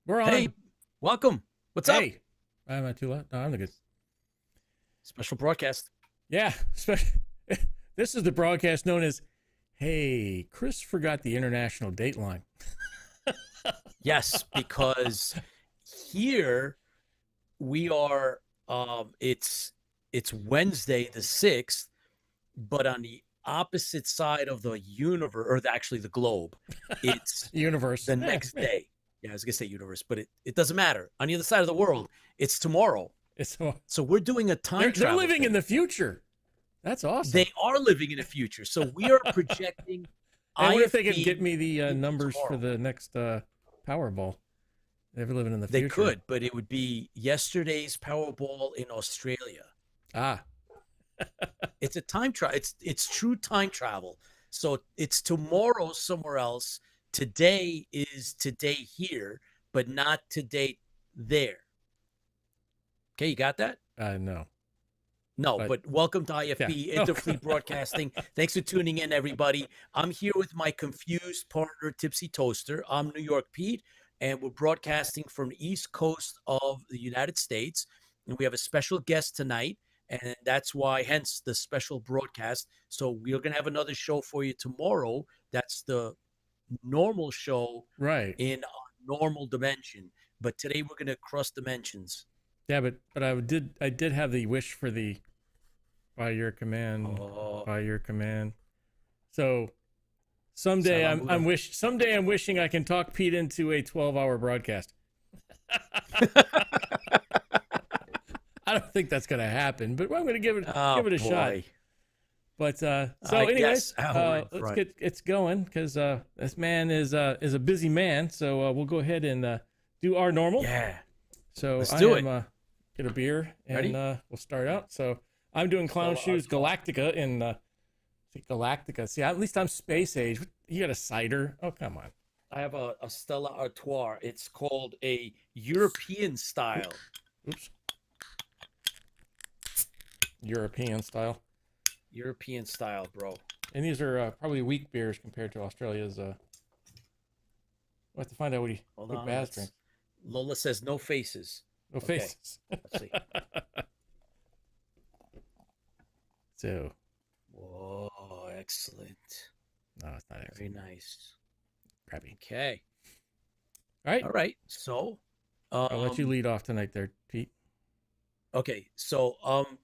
We're Hey, on. welcome. What's up? Hey, am I too loud? No, I'm the good. Special broadcast. Yeah, this is the broadcast known as "Hey, Chris forgot the international date line." Yes, because here we are it's Wednesday the 6th, but on the opposite side of the universe, or actually the globe, it's Universe. the next day. Yeah, I was gonna say universe, but it doesn't matter. On the other side of the world, it's tomorrow. It's So we're doing a time they're travel living in thing. the future. That's awesome. They are living in the future. So we are projecting Hey, I wonder if they can get IFB me the into numbers for tomorrow. the next Powerball. They're living in the They future. could, but it would be yesterday's Powerball in Australia. Ah, It's a time travel. It's true time travel. So it's tomorrow somewhere else. Today is today here, but not today there. Okay, you got that? no, No, but but welcome to yeah. IFB Oh. Interfleet Broadcasting. Thanks for tuning in, everybody. I'm here with my confused partner, Tipsy Toaster. I'm New York Pete, and we're broadcasting from the East Coast of the United States. And we have a special guest tonight, and that's why, hence the special broadcast. So we're going to have another show for you tomorrow. That's the normal show Right. in our normal dimension. But today we're going to cross dimensions. Yeah, but I did have the wish for the by your command, Oh, by your command. So someday Salamula. someday I'm wishing I can talk Pete into a 12-hour broadcast. I don't think that's gonna happen, but I'm gonna Oh, give it a shot. boy. But I anyways, guess we're in let's front. get it's going because this man is a busy man. So we'll go ahead and do our normal. Yeah, So let's I do am it. get a beer and Ready? we'll start out. So I'm doing Clown Stella Shoes Artois. Galactica in Galactica. See, at least I'm space age. You got a cider? Oh, come on. I have a Stella Artois. It's called a European style. Oops. European style. European style, bro. And these are probably weak beers compared to Australia's. We'll have to find out Hold what on. Baz drinks. Lola says no faces. No Okay, faces. let's see. So, Whoa, excellent. no, it's not Very excellent. nice. Crappy. Okay. All right. All right. So, I'll let you lead off tonight there, Pete. okay. So,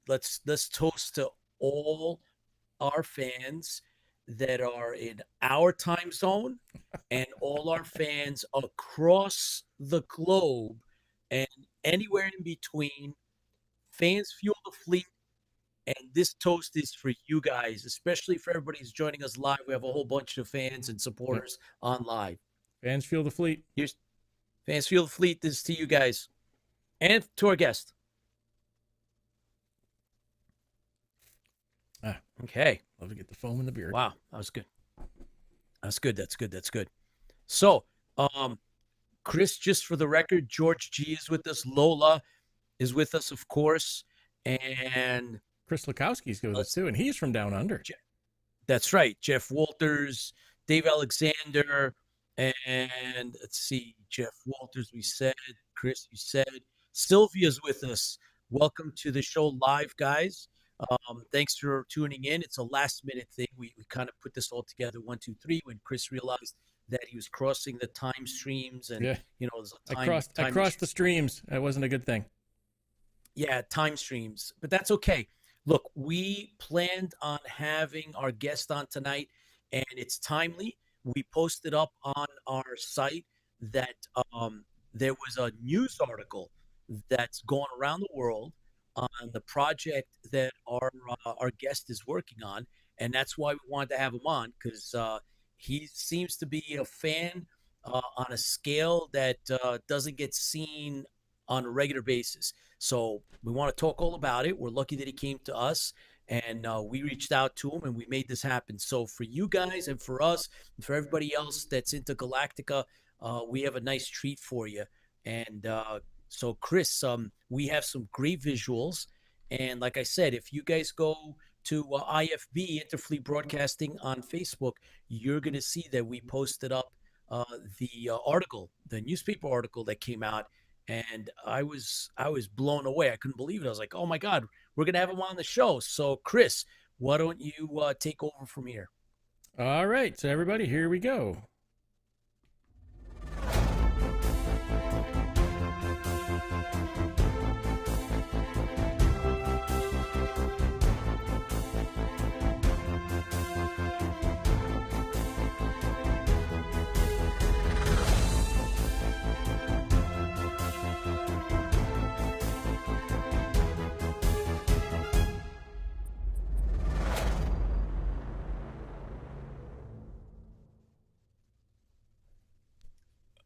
let's toast to all our fans that are in our time zone and all our fans across the globe and anywhere in between. Fans fuel the fleet. And this toast is for you guys, especially for everybody who's joining us live. We have a whole bunch of fans and Yep. supporters on live. Fans fuel the fleet. Here's Fans fuel the fleet. This is to you guys and to our guest. Ah, Okay. love to get the foam in the beard. Wow. That was good. That's good. That's good. That's good. So, Chris, just for the record, George G is with us. Lola is with us, of course. And Chris Lukowski's good with us too, and he's from down under. that's right. Jeff Walters, Dave Alexander, and let's see, Jeff Walters, we said. Chris, you said. Sylvia's with us. Welcome to the show live, guys. Thanks for tuning in. It's a last minute thing. We kind of put this all together 1, 2, 3 when Chris realized that he was crossing the time streams and Yeah, there's a I crossed the streams. That wasn't a good thing. yeah, time streams, but that's okay. Look, we planned on having our guest on tonight, and it's timely. We posted up on our site that there was a news article that's going around the world on the project that our guest is working on, and that's why we wanted to have him on because he seems to be a fan on a scale that doesn't get seen on a regular basis. So we want to talk all about it. We're lucky that he came to us and we reached out to him and we made this happen. So for you guys and for us and for everybody else that's into Galactica, we have a nice treat for you. And so, Chris, we have some great visuals. And like I said, if you guys go to IFB, Interfleet Broadcasting on Facebook, you're going to see that we posted up uh, the article, the newspaper article that came out, and I was blown away. I couldn't believe it. I was like, oh my God, we're gonna have him on the show. So Chris, why don't you take over from here? All right, so everybody, here we go.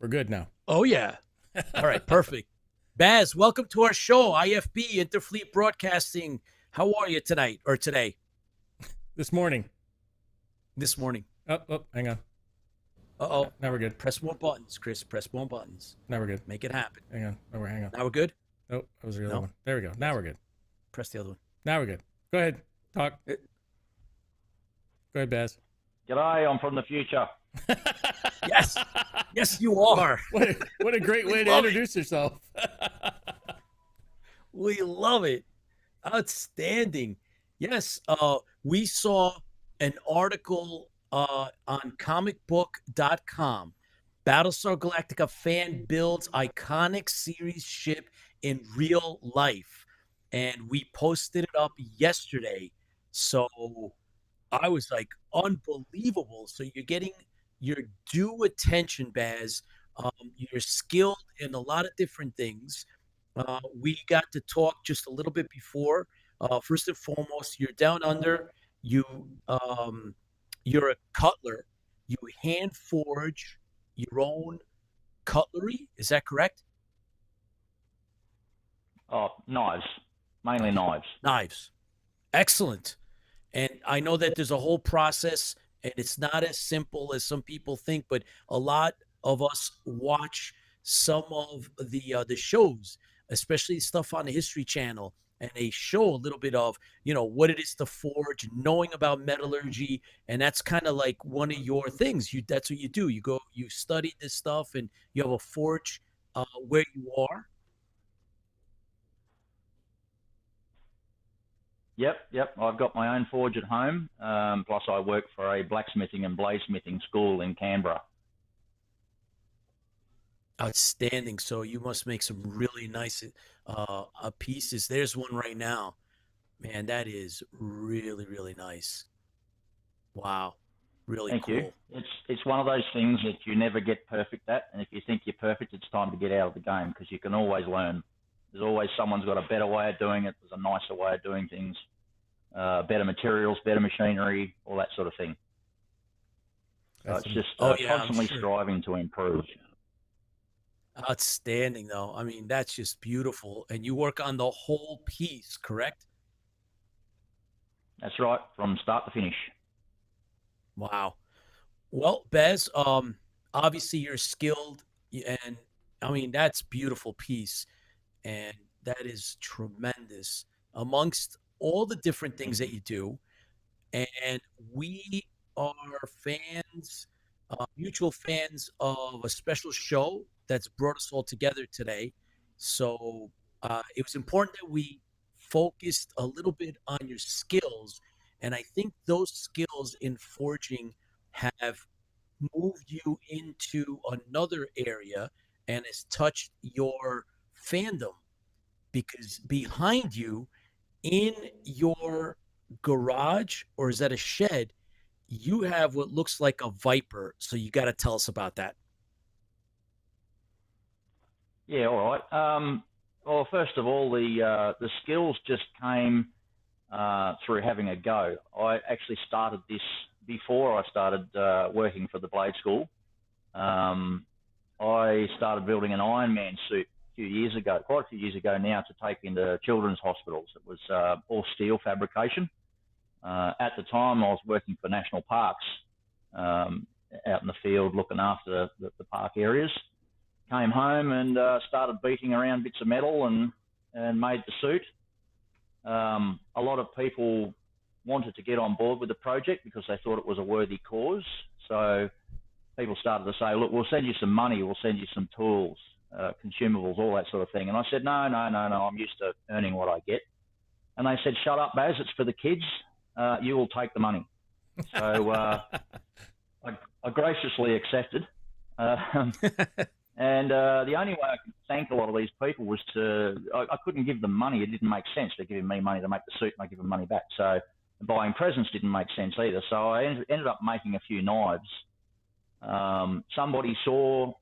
We're good now. Oh yeah. All right, perfect. Baz, welcome to our show, IFB Interfleet Broadcasting. How are you tonight or today? This morning. This morning. Hang on. Uh-oh. Now we're good. Press more buttons, Chris. Press more buttons. Now we're good. Make it happen. Hang on. Hang on. Now we're good? Oh, that was the other No. one. There we go. Now we're good. Press the other one. Now we're good. Go ahead. Talk. Go ahead, Baz. G'day, I'm from the future. Yes. Yes, you are. What a great way to love introduce yourself. We love it. Outstanding. Yes, we saw an article on comicbook.com. Battlestar Galactica fan builds iconic series ship in real life. And we posted it up yesterday. So I was like, unbelievable. So you're getting your due attention, Baz. You're skilled in a lot of different things. We got to talk just a little bit before. First and foremost, you're down under. You're a cutler. You hand forge your own cutlery. Is that correct? Oh, knives, mainly knives. Knives. Excellent. And I know that there's a whole process, and it's not as simple as some people think, but a lot of us watch some of the shows, especially stuff on the History Channel, and they show a little bit of, what it is to forge, knowing about metallurgy, and that's kind of like one of your things. That's what you do. You study this stuff, and you have a forge where you are. Yep. I've got my own forge at home. Plus, I work for a blacksmithing and bladesmithing school in Canberra. Outstanding. So you must make some really nice pieces. There's one right now. Man, that is really, really nice. Wow. Really Thank cool. you. It's one of those things that you never get perfect at, and if you think you're perfect, it's time to get out of the game because you can always learn. There's always someone's got a better way of doing it. There's a nicer way of doing things, better materials, better machinery, all that sort of thing. So it's just constantly striving to improve. Outstanding, though. I mean, that's just beautiful. And you work on the whole piece, correct? That's right, from start to finish. Wow. Well, Bez, obviously you're skilled, and I mean, that's beautiful piece. And that is tremendous amongst all the different things that you do. And we are fans, mutual fans of a special show that's brought us all together today. So it was important that we focused a little bit on your skills. And I think those skills in forging have moved you into another area and has touched your fandom, because behind you in your garage, or is that a shed, you have what looks like a Viper. So you got to tell us about that. Yeah, all right. Well, first of all, the skills just came through having a go. I actually started this before I started working for the Blade School. I started building an Iron Man suit quite a few years ago now, to take into children's hospitals. It was all steel fabrication. At the time, I was working for national parks out in the field looking after the park areas. Came home and started beating around bits of metal and made the suit. A lot of people wanted to get on board with the project because they thought it was a worthy cause. So people started to say, look, we'll send you some money, we'll send you some tools, consumables, all that sort of thing. And I said, no, I'm used to earning what I get. And they said, shut up, Baz, it's for the kids. You will take the money. So I graciously accepted. And the only way I could thank a lot of these people was I couldn't give them money. It didn't make sense. They're giving me money to make the suit and I give them money back. So buying presents didn't make sense either. So I ended up making a few knives. Somebody saw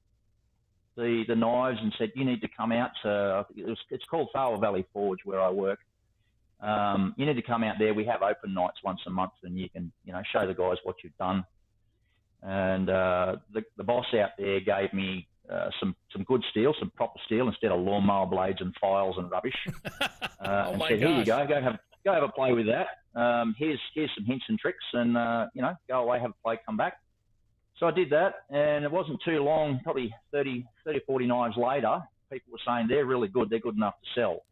the knives and said, you need to come out to, it's called Farwell Valley Forge where I work. You need to come out there. We have open nights once a month and you can, show the guys what you've done. And the boss out there gave me some good steel, some proper steel instead of lawnmower blades and files and rubbish. And said, here you go have a play with that. Here's some hints and tricks and, go away, have a play, come back. So I did that, and it wasn't too long, probably 30 or 40 knives later, people were saying they're really good, they're good enough to sell.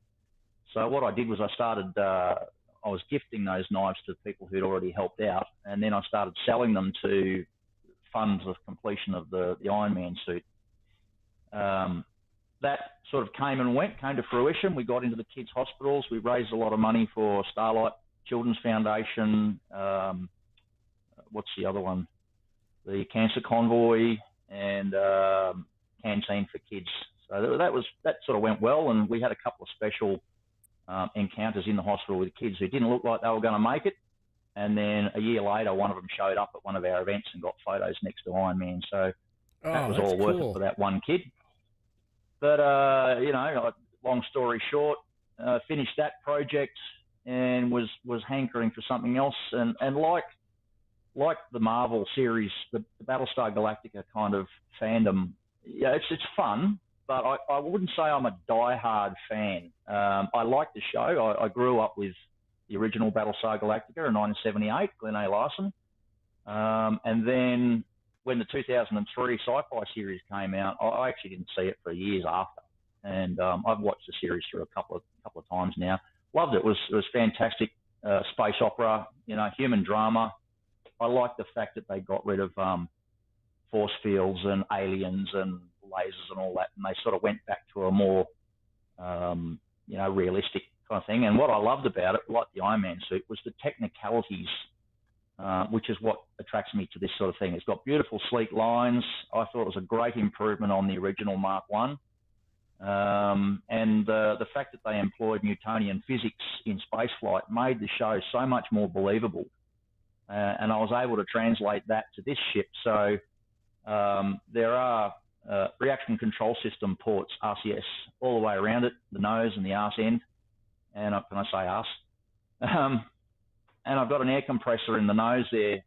So what I did was I was gifting those knives to people who'd already helped out, and then I started selling them to fund the completion of the Ironman suit. That sort of came to fruition. We got into the kids' hospitals. We raised a lot of money for Starlight Children's Foundation. What's the other one? The Cancer Convoy and Canteen for Kids. So that sort of went well, and we had a couple of special encounters in the hospital with kids who didn't look like they were going to make it. And then a year later, one of them showed up at one of our events and got photos next to Ironman. So that was all worth it for that one kid. But, long story short, finished that project and was hankering for something else. And like the Marvel series, the Battlestar Galactica kind of fandom, it's fun, but I wouldn't say I'm a diehard fan. I like the show. I grew up with the original Battlestar Galactica in 1978, Glenn A. Larson. And then when the 2003 sci-fi series came out, I actually didn't see it for years after. And I've watched the series through a couple of times now. Loved it. It was fantastic. Space opera, human drama. I like the fact that they got rid of force fields and aliens and lasers and all that, and they sort of went back to a more, realistic kind of thing. And what I loved about it, like the Iron Man suit, was the technicalities, which is what attracts me to this sort of thing. It's got beautiful, sleek lines. I thought it was a great improvement on the original Mark I. And the fact that they employed Newtonian physics in spaceflight made the show so much more believable. And I was able to translate that to this ship. So there are reaction control system ports, RCS, all the way around it, the nose and the arse end. And can I say arse? And I've got an air compressor in the nose there.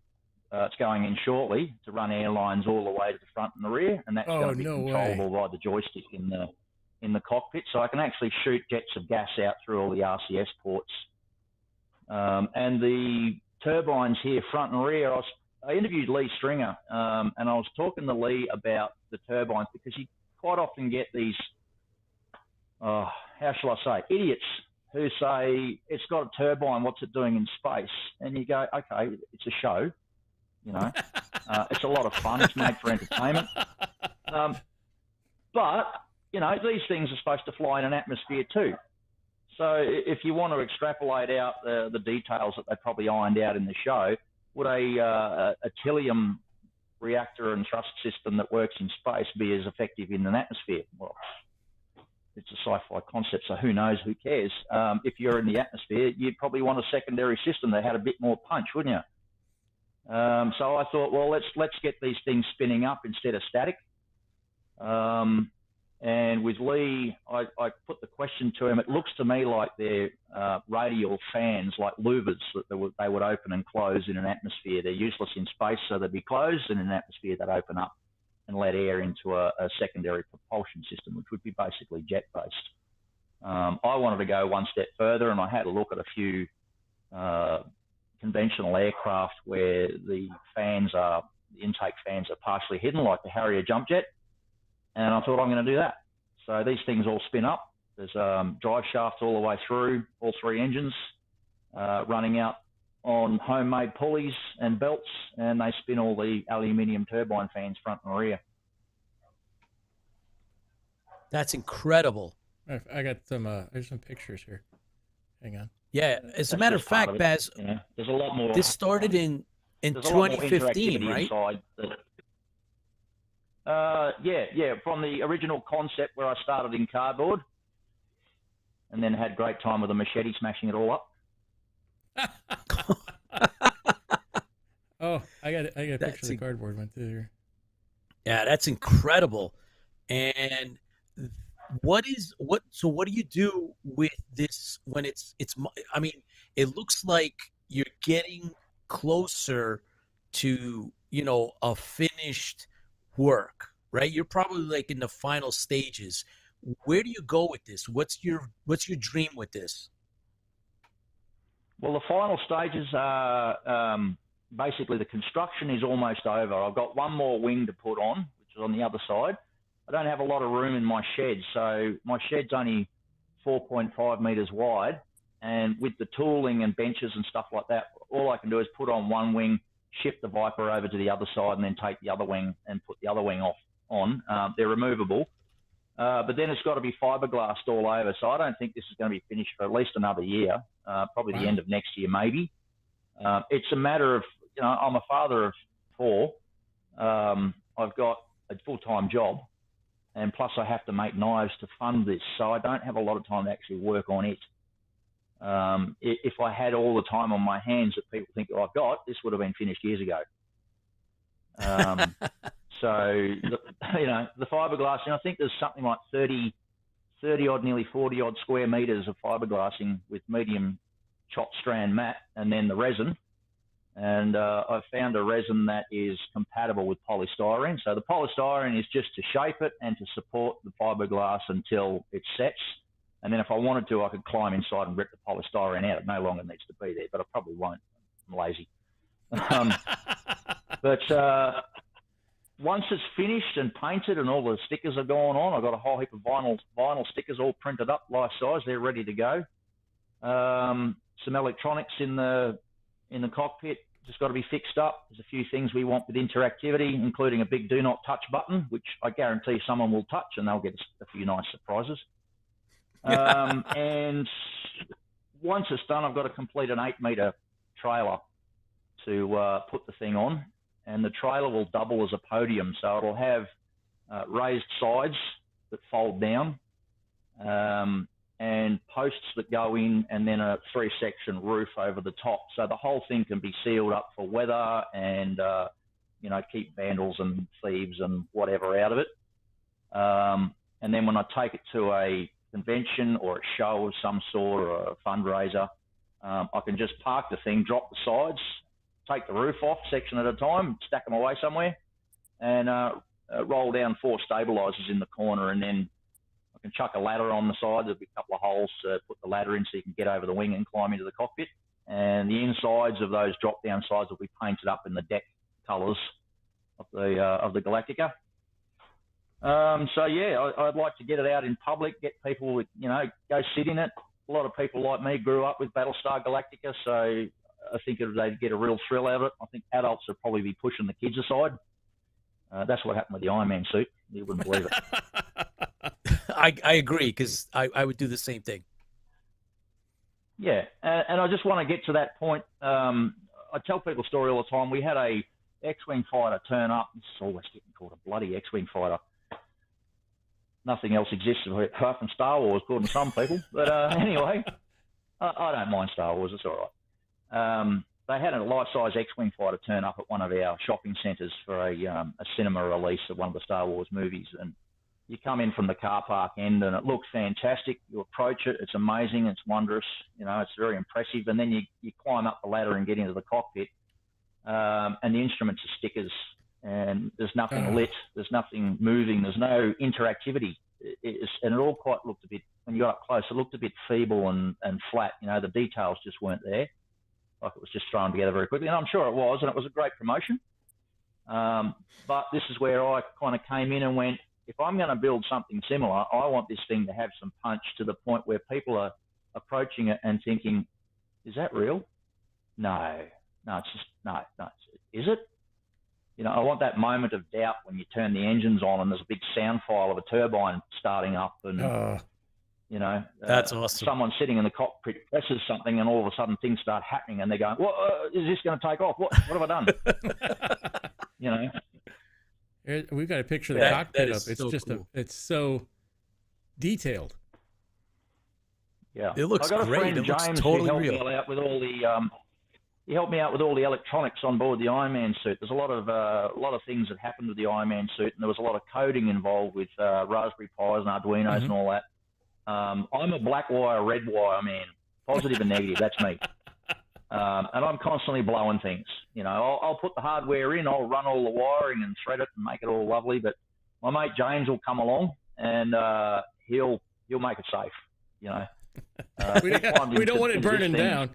It's going in shortly to run air lines all the way to the front and the rear. And that's going to be controllable by the joystick in the cockpit. So I can actually shoot jets of gas out through all the RCS ports. And the turbines here, front and rear, I interviewed Lee Stringer, and I was talking to Lee about the turbines because you quite often get these, how shall I say, idiots who say, it's got a turbine, what's it doing in space? And you go, okay, it's a show, it's a lot of fun, it's made for entertainment. But, these things are supposed to fly in an atmosphere too. So if you want to extrapolate out the details that they probably ironed out in the show, would a Tilium reactor and thrust system that works in space be as effective in an atmosphere? Well, it's a sci-fi concept, so who knows, who cares? If you're in the atmosphere, you'd probably want a secondary system that had a bit more punch, wouldn't you? So I thought, well, let's get these things spinning up instead of static. And with Lee, I put the question to him. It looks to me like they're radial fans, like louvers that they would open and close in an atmosphere. They're useless in space, so they'd be closed, and in an atmosphere they'd open up and let air into a secondary propulsion system, which would be basically jet-based. I wanted to go one step further, and I had a look at a few conventional aircraft where the intake fans are partially hidden, like the Harrier jump jet. And I thought, I'm going to do that. So these things all spin up. There's drive shafts all the way through, all three engines running out on homemade pulleys and belts, and they spin all the aluminium turbine fans front and rear. That's incredible. I got some. There's some pictures here. Hang on. Yeah, as a That's matter of just part fact, it. Baz, Yeah. There's a lot more. this started in There's a lot more 2015, interactivity right? inside. Yeah. From the original concept where I started in cardboard, and then had great time with a machete smashing it all up. Oh, I got a picture of the cardboard one too here. Yeah, that's incredible. And so what do you do with this when I mean, it looks like you're getting closer to, a finished work, right? You're probably like in the final stages. Where do you go with this? What's your dream with this? Well, the final stages are basically the construction is almost over. I've got one more wing to put on, which is on the other side. I don't have a lot of room in my shed, so my shed's only 4.5 metres wide, and with the tooling and benches and stuff like that, all I can do is put on one wing, shift the Viper over to the other side, and then take the other wing and put the other wing on. They're removable. But then it's got to be fiberglassed all over. So I don't think this is going to be finished for at least another year, probably the end of next year, maybe. It's a matter of, I'm a father of 4. I've got a full-time job, and plus I have to make knives to fund this. So I don't have a lot of time to actually work on it. If I had all the time on my hands that people think I've got, this would have been finished years ago. So, the fiberglassing, I think there's something like 30 odd, nearly 40 odd square meters of fiberglassing with medium chopped strand mat and then the resin. And I've found a resin that is compatible with polystyrene. So the polystyrene is just to shape it and to support the fiberglass until it sets. And then if I wanted to, I could climb inside and rip the polystyrene out. It no longer needs to be there, but I probably won't. I'm lazy. But once it's finished and painted and all the stickers are going on, I've got a whole heap of vinyl stickers all printed up, life size. They're ready to go. Some electronics in the cockpit just got to be fixed up. There's a few things we want with interactivity, including a big do not touch button, which I guarantee someone will touch and they'll get a few nice surprises. And once it's done, I've got to complete an 8-meter trailer to put the thing on. And the trailer will double as a podium. So it'll have raised sides that fold down and posts that go in, and then a 3-section roof over the top. So the whole thing can be sealed up for weather and, keep vandals and thieves and whatever out of it. And then when I take it to a convention or a show of some sort or a fundraiser, I can just park the thing, drop the sides, take the roof off section at a time, stack them away somewhere, and roll down 4 stabilizers in the corner, and then I can chuck a ladder on the side. There'll be a couple of holes to put the ladder in so you can get over the wing and climb into the cockpit. And the insides of those drop-down sides will be painted up in the deck colours of the Galactica. I'd like to get it out in public, get people, go sit in it. A lot of people like me grew up with Battlestar Galactica, so I think they'd get a real thrill out of it. I think adults would probably be pushing the kids aside. That's what happened with the Iron Man suit. You wouldn't believe it. I agree, because I would do the same thing. Yeah, and I just want to get to that point. I tell people a story all the time. We had a X-Wing fighter turn up. It's always getting called a bloody X-Wing fighter. Nothing else exists apart from Star Wars, according to some people. But anyway, I don't mind Star Wars. It's all right. They had a life-size X-Wing fighter turn up at one of our shopping centres for a cinema release of one of the Star Wars movies. And you come in from the car park end and it looks fantastic. You approach it. It's amazing. It's wondrous. It's very impressive. And then you climb up the ladder and get into the cockpit. And the instruments are stickers. And there's nothing lit. There's nothing moving. There's no interactivity. And it all quite looked a bit, when you got up close, it looked a bit feeble and flat. The details just weren't there. Like it was just thrown together very quickly. And I'm sure it was, and it was a great promotion. But this is where I kind of came in and went, if I'm going to build something similar, I want this thing to have some punch to the point where people are approaching it and thinking, is that real? No, it's just no. Is it? I want that moment of doubt when you turn the engines on and there's a big sound file of a turbine starting up, and That's awesome. Someone sitting in the cockpit presses something, and all of a sudden things start happening, and they're going, "What is this going to take off? What have I done?" We've got a picture of the cockpit up. It's so just cool. it's so detailed. Yeah, It looks I got a great. friend, It looks James, totally who real. helped me out with all the. He helped me out with all the electronics on board the Ironman suit. There's a lot of things that happened with the Ironman suit, and there was a lot of coding involved with Raspberry Pis and Arduinos and all that. I'm a black wire, red wire man, positive and negative. That's me. And I'm constantly blowing things. I'll put the hardware in, I'll run all the wiring and thread it and make it all lovely. But my mate James will come along and he'll make it safe. We don't want it burning down.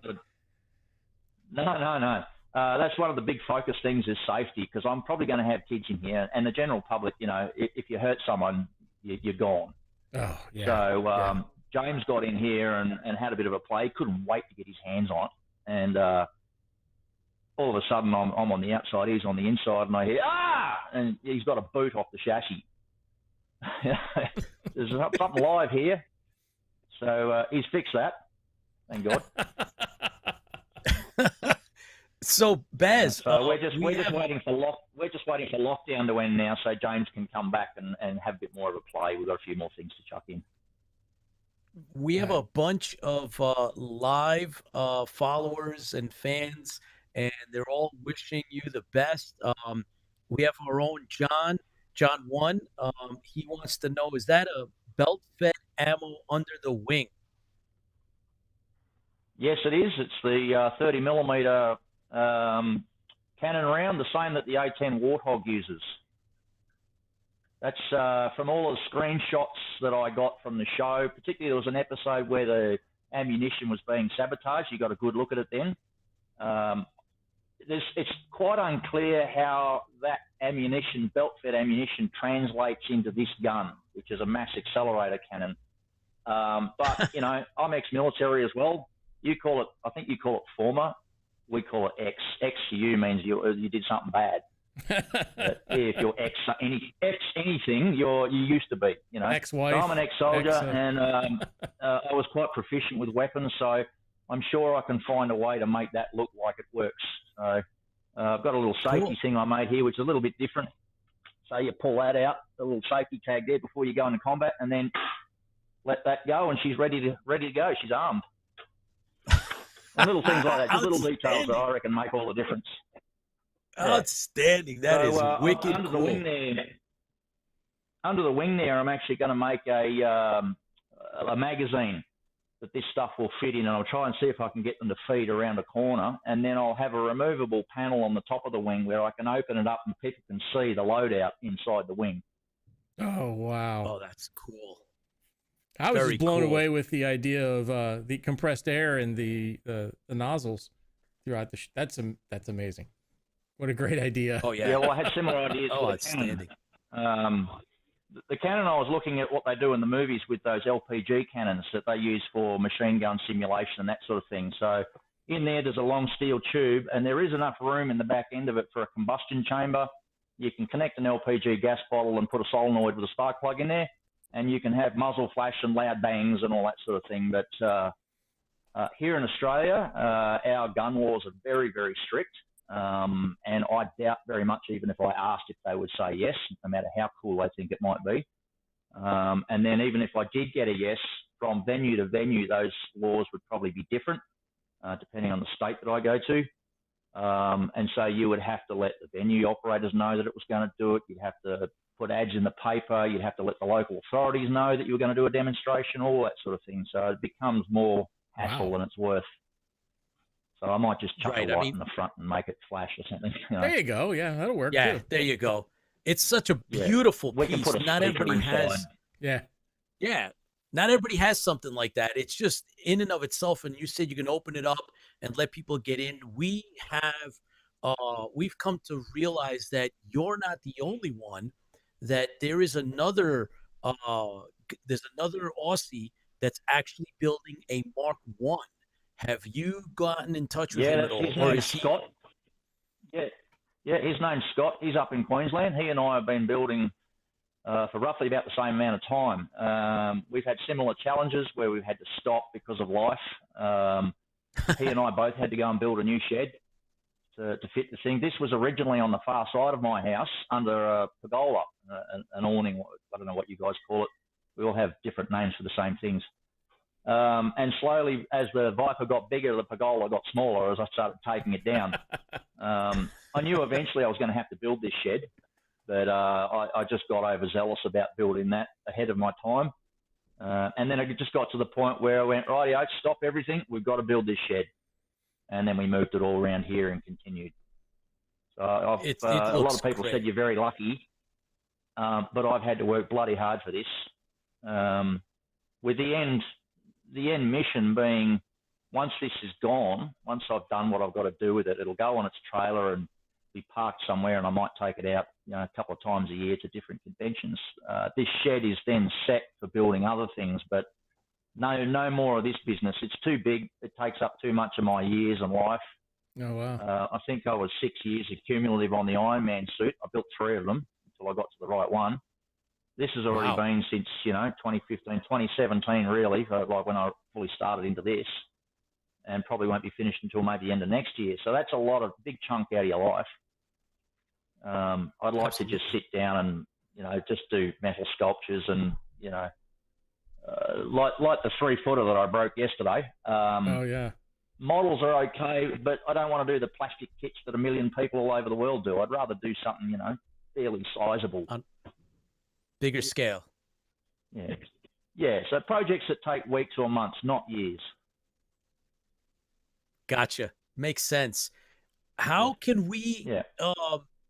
No. That's one of the big focus things is safety, because I'm probably going to have kids in here, and the general public. If you hurt someone, you're gone. Oh yeah. So James got in here and had a bit of a play. Couldn't wait to get his hands on it. And all of a sudden, I'm on the outside, he's on the inside, and I hear, and he's got a boot off the chassis. There's something live here. So he's fixed that. Thank God. So Baz, so we're just waiting for lockdown to end now, so James can come back and have a bit more of a play. We've got a few more things to chuck in. we have a bunch of live followers and fans, and they're all wishing you the best. We have our own John 1. He wants to know, is that a belt-fed ammo under the wing? Yes, it is. It's the 30 millimeter cannon round, the same that the A10 Warthog uses. That's from all the screenshots that I got from the show. Particularly, there was an episode where the ammunition was being sabotaged. You got a good look at it then. It's quite unclear how that ammunition, belt-fed ammunition, translates into this gun, which is a mass accelerator cannon. But I'm ex-military as well. I think you call it former. We call it X. X to you means you did something bad. But if you're X anything, you used to be. Ex-wife. So I'm an ex-soldier, and I was quite proficient with weapons. So I'm sure I can find a way to make that look like it works. So I've got a little safety thing I made here, which is a little bit different. So you pull that out, the little safety tag there before you go into combat, and then let that go, and she's ready to go. She's armed. And little things like that, just little details that I reckon make all the difference. Outstanding. That is wicked under cool. Under the wing there, I'm actually going to make a magazine that this stuff will fit in, and I'll try and see if I can get them to feed around a corner, and then I'll have a removable panel on the top of the wing where I can open it up and people can see the loadout inside the wing. Oh, wow. Oh, that's cool. I was Very just blown cool. away with the idea of the compressed air and the nozzles throughout the. That's amazing. What a great idea. Oh, yeah. Yeah, well, I had similar ideas for the cannon. The cannon, I was looking at what they do in the movies with those LPG cannons that they use for machine gun simulation and that sort of thing. So in there's a long steel tube, and there is enough room in the back end of it for a combustion chamber. You can connect an LPG gas bottle and put a solenoid with a spark plug in there, and you can have muzzle flash and loud bangs and all that sort of thing. But here in Australia, our gun laws are very, very strict. And I doubt very much, even if I asked, if they would say yes, no matter how cool they think it might be. And then even if I did get a yes, from venue to venue, those laws would probably be different, depending on the state that I go to. And so you would have to let the venue operators know that it was going to do it. You'd have to put ads in the paper. You'd have to let the local authorities know that you were going to do a demonstration, all that sort of thing. So it becomes more hassle than it's worth. So I might just chuck a light in the front and make it flash or something. There you go. Yeah, that'll work too. There you go. It's such a beautiful piece. Can put a Not everybody has. Yeah. Not everybody has something like that. It's just in and of itself. And you said you can open it up and let people get in. We've come to realize that you're not the only one. That there is another Aussie that's actually building a Mark I Have you gotten in touch with Yeah, him at that's all, his or name's is he? Scott. Yeah, yeah, his name's Scott. He's up in Queensland. He and I have been building for roughly about the same amount of time. We've had similar challenges where we've had to stop because of life. He and I both had to go and build a new shed to fit the thing. This was originally on the far side of my house under a pergola, an awning. I don't know what you guys call it. We all have different names for the same things. And slowly, as the Viper got bigger, the pergola got smaller as I started taking it down. I knew eventually I was going to have to build this shed, but I just got overzealous about building that ahead of my time. And then it just got to the point where I went, rightio, stop everything. We've got to build this shed. And then we moved it all around here and continued. So a lot of people said you're very lucky, but I've had to work bloody hard for this. With the end mission being, once this is gone, once I've done what I've got to do with it, it'll go on its trailer and be parked somewhere, and I might take it out, a couple of times a year to different conventions. This shed is then set for building other things, but no more of this business. It's too big. It takes up too much of my years and life. Oh, wow. I think I was 6 years cumulative on the Ironman suit. I built 3 of them until I got to the right one. This has already been since, 2015, 2017, really, like when I fully started into this, and probably won't be finished until maybe the end of next year. So that's a big chunk out of your life. I'd like to just sit down and, just do metal sculptures and, like the 3-footer that I broke yesterday. Oh, yeah. Models are okay, but I don't want to do the plastic kits that a million people all over the world do. I'd rather do something, fairly sizable. On bigger scale. Yeah. Yeah, so projects that take weeks or months, not years. Gotcha. Makes sense. How can we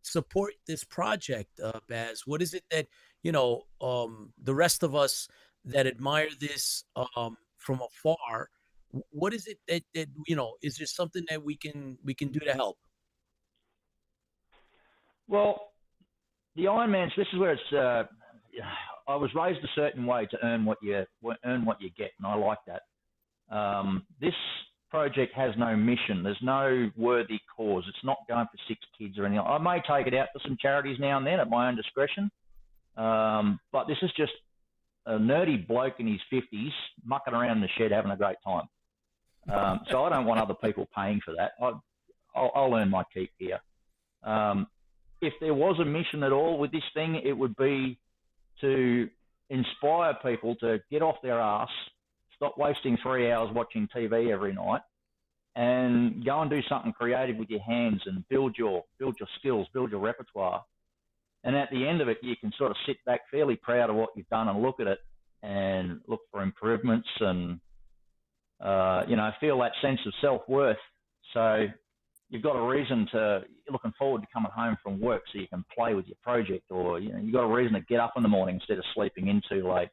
support this project, Baz? What is it that, the rest of us that admire this from afar, what is it that is there something that we can do to help? Well, the Ironmans, this is where it's I was raised a certain way to earn what you get, and I like that. This project has no mission. There's no worthy cause. It's not going for 6 kids or anything. I may take it out for some charities now and then at my own discretion, but this is just a nerdy bloke in his 50s mucking around in the shed having a great time. So I don't want other people paying for that. I'll earn my keep here. If there was a mission at all with this thing, it would be to inspire people to get off their ass, stop wasting 3 hours watching TV every night, and go and do something creative with your hands and build your skills, build your repertoire. And at the end of it, you can sort of sit back fairly proud of what you've done and look at it and look for improvements and, feel that sense of self-worth. So you've got a reason you're looking forward to coming home from work so you can play with your project, or, you've got a reason to get up in the morning instead of sleeping in too late,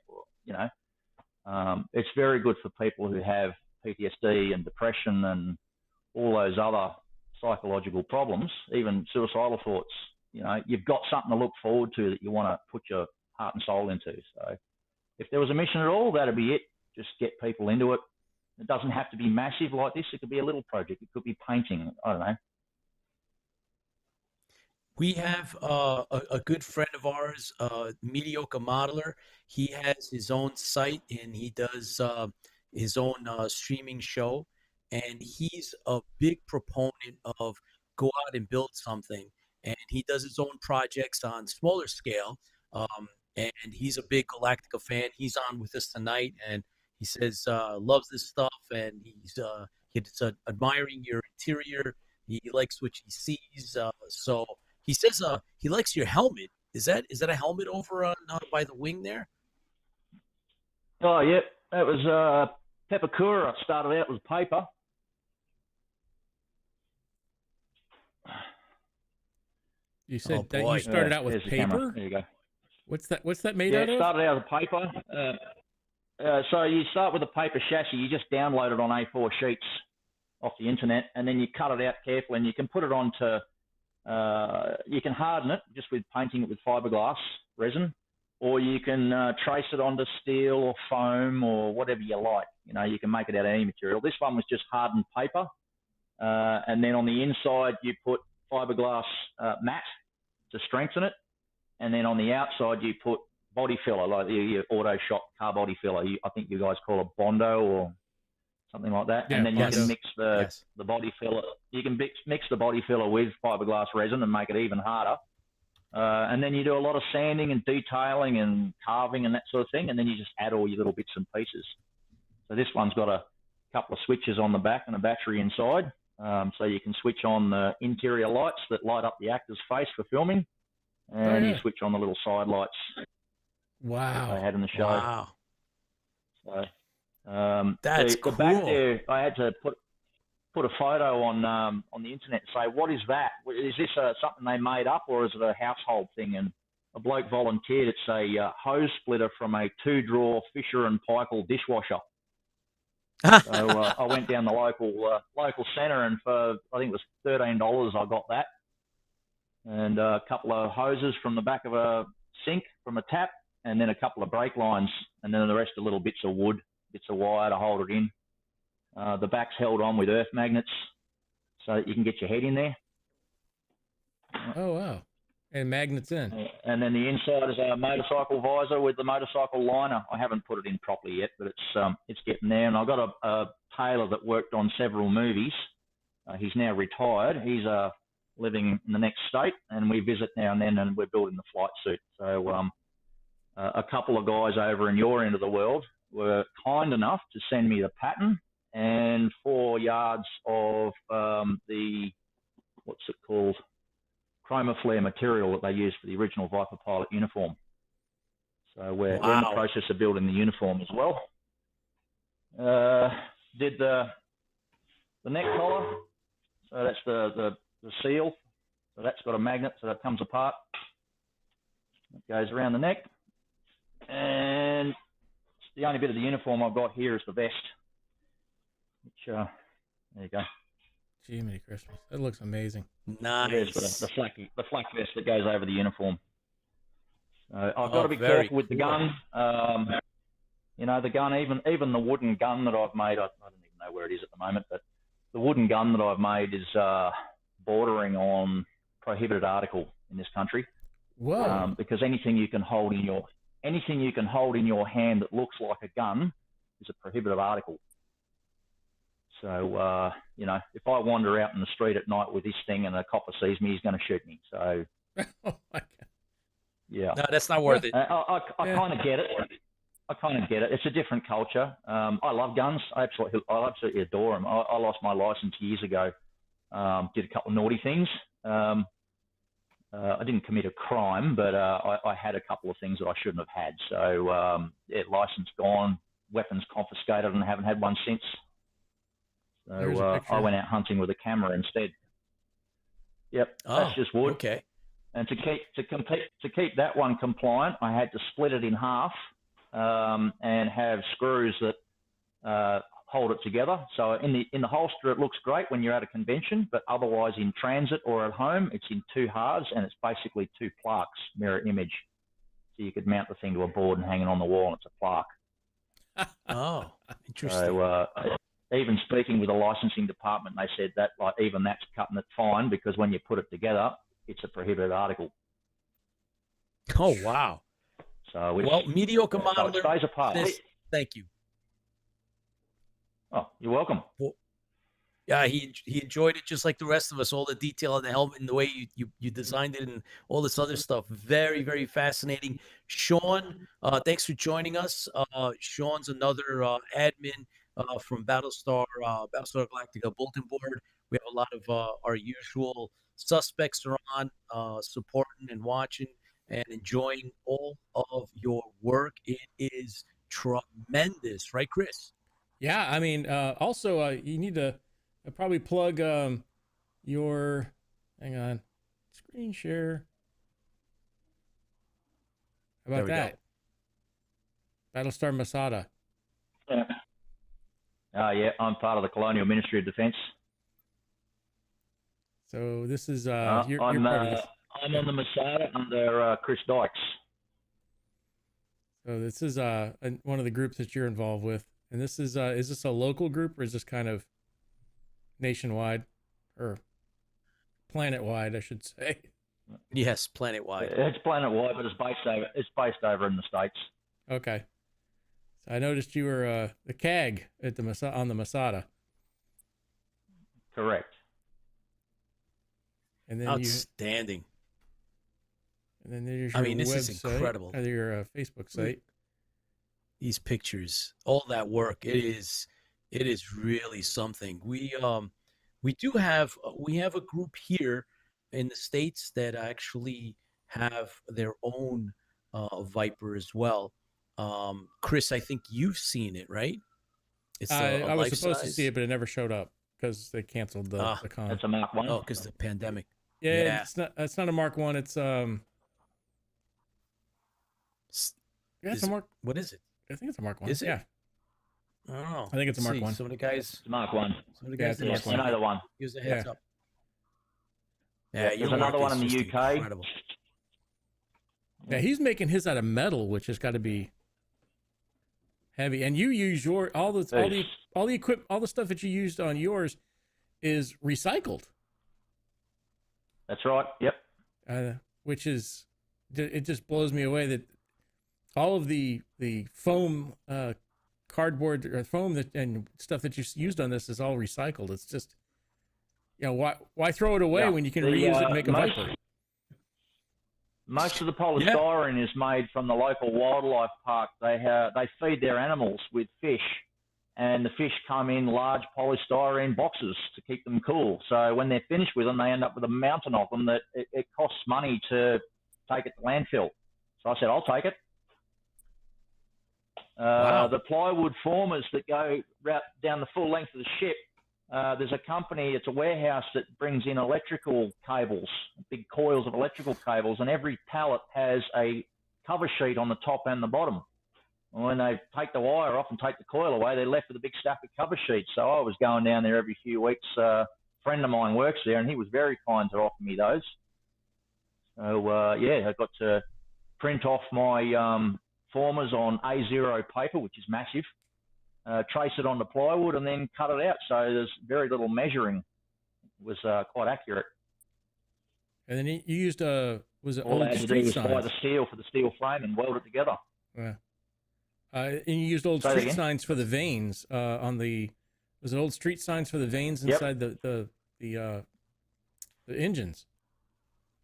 it's very good for people who have PTSD and depression and all those other psychological problems, even suicidal thoughts. You've got something to look forward to that you want to put your heart and soul into. So if there was a mission at all, that'd be it. Just get people into it. It doesn't have to be massive like this. It could be a little project. It could be painting. I don't know. We have a good friend of ours, Mediocre Modeler. He has his own site and he does his own streaming show. And he's a big proponent of go out and build something. And he does his own projects on smaller scale. And he's a big Galactica fan. He's on with us tonight, and he says loves this stuff, and he's admiring your interior. He likes what he sees. So he says he likes your helmet. Is that a helmet over by the wing there? Oh, yeah. That was Pepakura. Started out with paper. You said that you started out with paper? There you go. What's that made out of? Yeah, it started out with paper. So you start with a paper chassis. You just download it on A4 sheets off the internet, and then you cut it out carefully, and you can put it onto, you can harden it just with painting it with fiberglass resin, or you can trace it onto steel or foam or whatever you like. You know, you can make it out of any material. This one was just hardened paper. And then on the inside, you put fiberglass mat to strengthen it. And then on the outside, you put body filler, like your auto shop car body filler. I think you guys call it Bondo or something like that. Yeah, and then Bondo. you can mix the body filler. You can mix the body filler with fiberglass resin and make it even harder. And then you do a lot of sanding and detailing and carving and that sort of thing. And then you just add all your little bits and pieces. So this one's got a couple of switches on the back and a battery inside. So you can switch on the interior lights that light up the actor's face for filming. And you switch on the little side lights. Wow. That they had in the show. Wow. So That's the cool. back there, I had to put a photo on the internet and say, what is that? Is this something they made up, or is it a household thing? And a bloke volunteered. It's a hose splitter from a 2-drawer Fisher and Paykel dishwasher. So I went down the local centre, and for I think it was $13, I got that, and a couple of hoses from the back of a sink from a tap, and then a couple of brake lines, and then the rest are little bits of wood, bits of wire to hold it in. The back's held on with earth magnets so that you can get your head in there. Oh, wow. And magnets in. And then the inside is a motorcycle visor with the motorcycle liner. I haven't put it in properly yet, but it's getting there. And I've got a tailor that worked on several movies. He's now retired. He's living in the next state, and we visit now and then, and we're building the flight suit. So a couple of guys over in your end of the world were kind enough to send me the pattern and 4 yards of the, what's it called, chromaflare material that they used for the original Viper pilot uniform. So we're in the process of building the uniform as well. Did the neck collar. So that's the seal. So that's got a magnet, so that comes apart. It goes around the neck. And the only bit of the uniform I've got here is the vest. Which, there you go. Jiminy Christmas. That looks amazing. Nice. The flak vest that goes over the uniform. I've got to be careful with the gun. You know, the gun, even the wooden gun that I've made, I don't even know where it is at the moment, but the wooden gun that I've made is bordering on prohibited article in this country. Whoa. Because anything you can hold in your hand that looks like a gun is a prohibited article. So, you know, if I wander out in the street at night with this thing and a copper sees me, he's going to shoot me. So, Oh, my God. yeah. No, that's not worth it. I kind of get it. It's a different culture. I love guns. I absolutely adore them. I lost my license years ago. Did a couple of naughty things. I didn't commit a crime, but I had a couple of things that I shouldn't have had. So, license gone, weapons confiscated, and haven't had one since. So I went out hunting with a camera instead. Yep, that's just wood. Okay. And to keep that one compliant, I had to split it in half and have screws that hold it together. So in the holster, it looks great when you're at a convention, but otherwise in transit or at home, it's in 2 halves, and it's basically 2 plaques, mirror image. So you could mount the thing to a board and hang it on the wall, and it's a plaque. Oh, interesting. So even speaking with the licensing department, they said that even that's cutting it fine, because when you put it together, it's a prohibited article. Oh, wow. So mediocre so modeler. it stays apart. Thank you. Oh, you're welcome. Well, yeah, he enjoyed it just like the rest of us. All the detail on the helmet and the way you designed it and all this other stuff. Very, very fascinating. Sean, thanks for joining us. Sean's another admin from Battlestar Galactica bulletin board. We have a lot of our usual suspects are on, supporting and watching and enjoying all of your work. It is tremendous, right, Chris? Yeah, I mean, also, you need to probably plug your, hang on, screen share. How about that? Battlestar Masada. Yeah, I'm part of the Colonial Ministry of Defence. So this is, I'm part of this. I'm on the Masada under Chris Dykes. So this is one of the groups that you're involved with. And this is this a local group or is this kind of nationwide or planet-wide, I should say? Yes, planet-wide. It's planet-wide, but it's based over in the States. Okay. So I noticed you were the CAG at the on the Masada. Correct. And then Outstanding. And then there's your this website, is incredible. Your Facebook site. These pictures, all that work, it is really something. We have a group here in the States that actually have their own Viper as well. Chris, I think you've seen it, right? It's I was supposed to see it, but it never showed up because they canceled the con. It's a Mark 1. Oh, because the pandemic. Yeah, it's not a Mark 1. It's it's a Mark. What is it? I think it's a Mark 1. Is it? Yeah. Oh, I think it's a Mark 1. Some of the guys. It's a Mark 1. Some of the guys. Yeah, it's a Mark 1. Another one. Gives a heads up. Yeah, there's another one in the UK. Incredible. Yeah, he's making his out of metal, which has got to be heavy. And you use all the equipment, all the stuff that you used on yours is recycled. That's right. Yep. Which is, it just blows me away that all of the foam, cardboard or foam and stuff that you used on this is all recycled. It's just, why throw it away when you can reuse it and make a Viper? Most of the polystyrene is made from the local wildlife park. They feed their animals with fish, and the fish come in large polystyrene boxes to keep them cool. So when they're finished with them, they end up with a mountain of them that it costs money to take it to landfill. So I said, I'll take it. Wow. The plywood formers that go down the full length of the ship, there's a company, it's a warehouse that brings in electrical cables, big coils of electrical cables, and every pallet has a cover sheet on the top and the bottom. When they take the wire off and take the coil away, they're left with a big stack of cover sheets. So I was going down there every few weeks. A friend of mine works there, and he was very kind to offer me those. So, I got to print off my formers on A0 paper, which is massive, trace it onto plywood, and then cut it out. So there's very little measuring. It was quite accurate. And then you used was it all old street signs? Buy the steel for the steel frame and weld it together. Yeah. And you used old street signs for the vanes was it old street signs for the vanes inside the engines?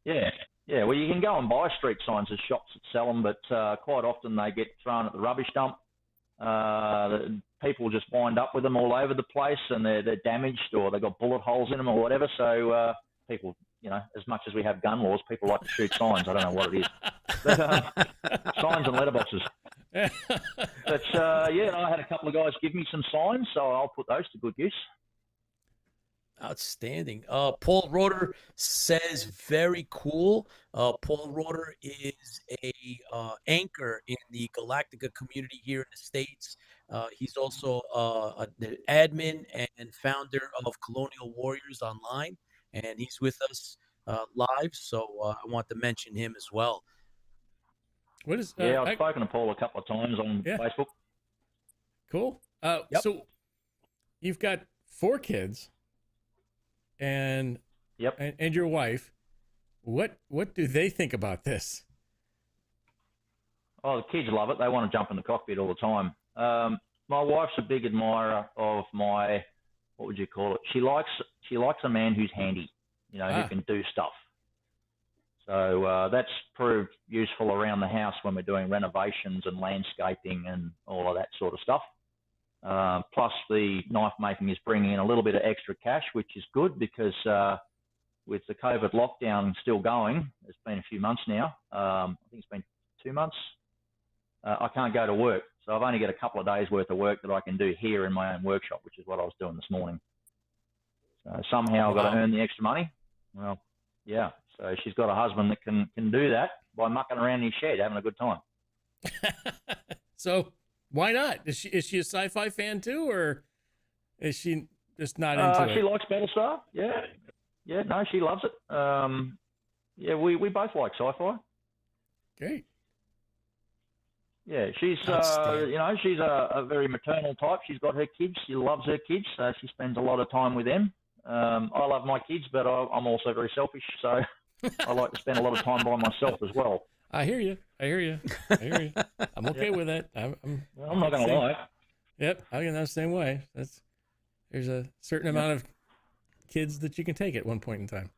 Yeah. Yeah, well, you can go and buy street signs at shops that sell them, but quite often they get thrown at the rubbish dump. People just wind up with them all over the place, and they're damaged or they've got bullet holes in them or whatever. So people, as much as we have gun laws, people like to shoot signs. I don't know what it is. But, signs and letterboxes. But, I had a couple of guys give me some signs, so I'll put those to good use. Outstanding. Paul Roeder says very cool. Paul Roeder is a anchor in the Galactica community here in the States. He's also the admin and founder of Colonial Warriors Online, and he's with us live. So I want to mention him as well. What is? I've spoken to Paul a couple of times on Facebook. Cool. So you've got 4 kids. And and your wife, what do they think about this? Oh, the kids love it. They want to jump in the cockpit all the time. My wife's a big admirer of my, what would you call it? She likes a man who's handy, who can do stuff. So that's proved useful around the house when we're doing renovations and landscaping and all of that sort of stuff. Plus the knife making is bringing in a little bit of extra cash, which is good because with the COVID lockdown still going, it's been a few months now. I think it's been 2 months. I can't go to work. So I've only got a couple of days worth of work that I can do here in my own workshop, which is what I was doing this morning. So somehow I've got to earn the extra money. Well, yeah. So she's got a husband that can do that by mucking around in his shed, having a good time. So why not? Is she a sci-fi fan too, or is she just not into it? She likes Battlestar. Yeah. No, she loves it. We both like sci-fi. Great. Yeah, she's Outstanding. you know, she's a very maternal type. She's got her kids. She loves her kids, so she spends a lot of time with them. I love my kids, but I'm also very selfish, so I like to spend a lot of time by myself as well. I hear you. I hear you. I hear you. I'm okay with that. I'm not going to lie. Yep, I get that same way. There's a certain amount of kids that you can take at one point in time.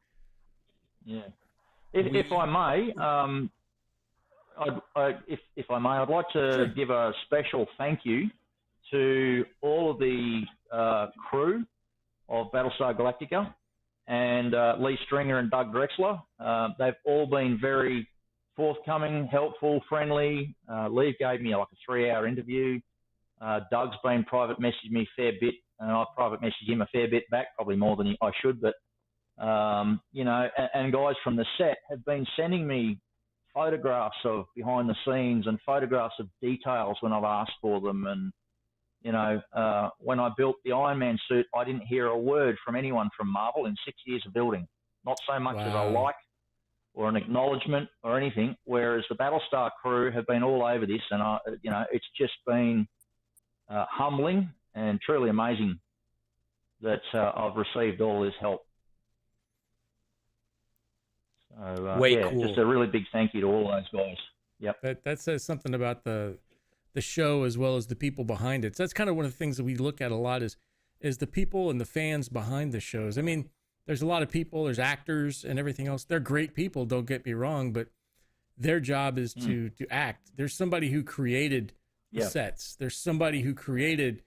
Yeah. If I may, if I may, I'd like to give a special thank you to all of the crew of Battlestar Galactica and Lee Stringer and Doug Drexler. They've all been very forthcoming, helpful, friendly. Lee gave me like a 3-hour interview. Doug's been private messaging me a fair bit, and I've private messaged him a fair bit back, probably more than I should, but you know, and guys from the set have been sending me photographs of behind the scenes and photographs of details when I've asked for them. And, you know, when I built the Iron Man suit, I didn't hear a word from anyone from Marvel in 6 years of building. Not so much as a like or an acknowledgement or anything, whereas the Battlestar crew have been all over this. And, you know, it's just been humbling and truly amazing that I've received all this help. So, Cool. Just a really big thank you to all those guys. Yep. That says something about the show as well as the people behind it. So that's kind of one of the things that we look at a lot is the people and the fans behind the shows. I mean, there's a lot of people, there's actors and everything else. They're great people, don't get me wrong, but their job is to act. There's somebody who created the sets. There's somebody who created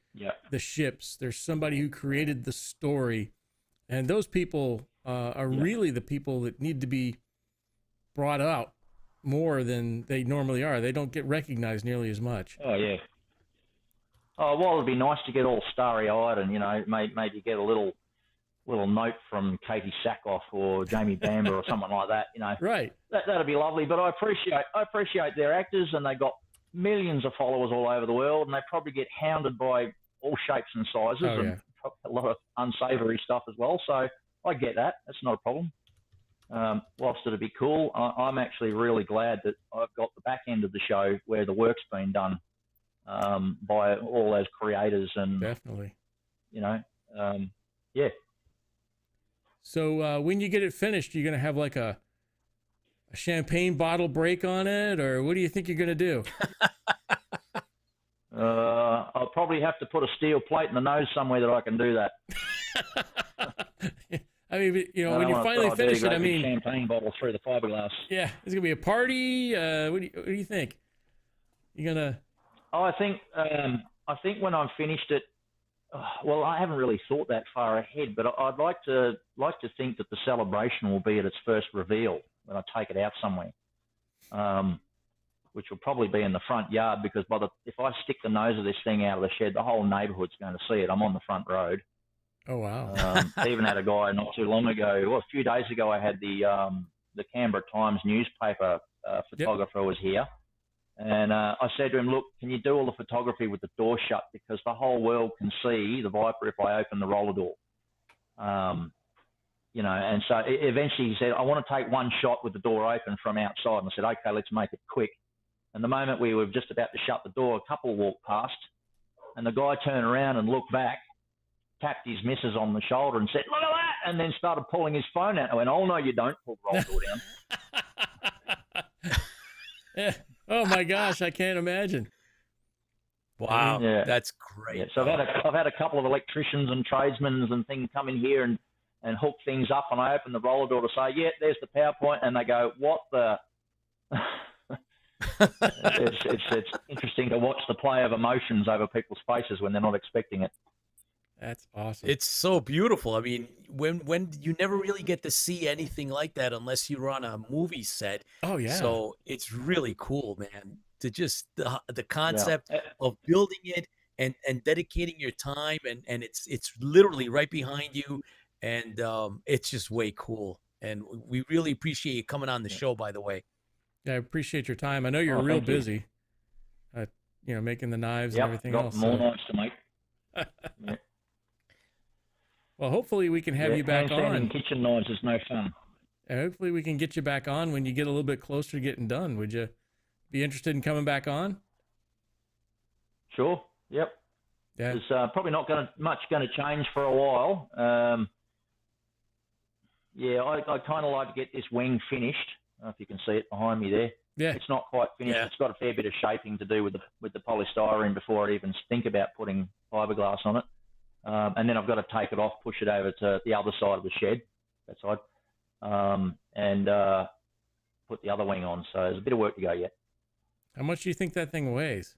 the ships. There's somebody who created the story. And those people are really the people that need to be brought out more than they normally are. They don't get recognized nearly as much. Oh, yeah. Oh, well, it'd be nice to get all starry-eyed and, you know, maybe get a little note from Katie Sackhoff or Jamie Bamber or someone like that, you know. Right. That'd be lovely. But I appreciate their actors, and they got millions of followers all over the world, and they probably get hounded by all shapes and sizes and a lot of unsavory stuff as well. So I get that. That's not a problem. Whilst it'd be cool, I'm actually really glad that I've got the back end of the show where the work's been done by all those creators and definitely, you know, So when you get it finished, you're gonna have like a champagne bottle break on it, or what do you think you're gonna do? I'll probably have to put a steel plate in the nose somewhere that I can do that. I mean, you know, when you finally finish it, I mean, champagne bottle through the fiberglass. Yeah, it's gonna be a party. What do you think? You gonna? Oh, I think when I'm finished it, well, I haven't really thought that far ahead, but I'd like to think that the celebration will be at its first reveal when I take it out somewhere, which will probably be in the front yard, because if I stick the nose of this thing out of the shed, the whole neighbourhood's going to see it. I'm on the front road. Oh, wow. I even had a guy not too long ago, well, a few days ago, I had the Canberra Times newspaper photographer was here. And I said to him, look, can you do all the photography with the door shut? Because the whole world can see the Viper if I open the roller door. You know, and so eventually he said, I want to take one shot with the door open from outside. And I said, okay, let's make it quick. And the moment we were just about to shut the door, a couple walked past, and the guy turned around and looked back, tapped his missus on the shoulder and said, look at that, and then started pulling his phone out. I went, oh, no, you don't pull the roller door down. Yeah. Oh, my gosh, I can't imagine. Wow, that's great. Yeah, so I've had a couple of electricians and tradesmen and things come in here and hook things up, and I open the roller door to say, yeah, there's the PowerPoint, and they go, what the... it's interesting to watch the play of emotions over people's faces when they're not expecting it. That's awesome. It's so beautiful. I mean, when you never really get to see anything like that unless you're on a movie set. Oh yeah. So it's really cool, man. To just the concept of building it and dedicating your time, and it's literally right behind you, and it's just way cool. And we really appreciate you coming on the show, by the way. Yeah, I appreciate your time. I know you're real busy. You know, making the knives and everything else. More knives to make. Well, hopefully we can have you back on. Kitchen knives is no fun. Hopefully we can get you back on when you get a little bit closer to getting done. Would you be interested in coming back on? Sure. Yep. Yeah. There's probably not much going to change for a while. I kind of like to get this wing finished. I don't know if you can see it behind me there. Yeah. It's not quite finished. Yeah. It's got a fair bit of shaping to do with the polystyrene before I even think about putting fiberglass on it. And then I've got to take it off, push it over to the other side of the shed, that side, and put the other wing on. So there's a bit of work to go yet. How much do you think that thing weighs?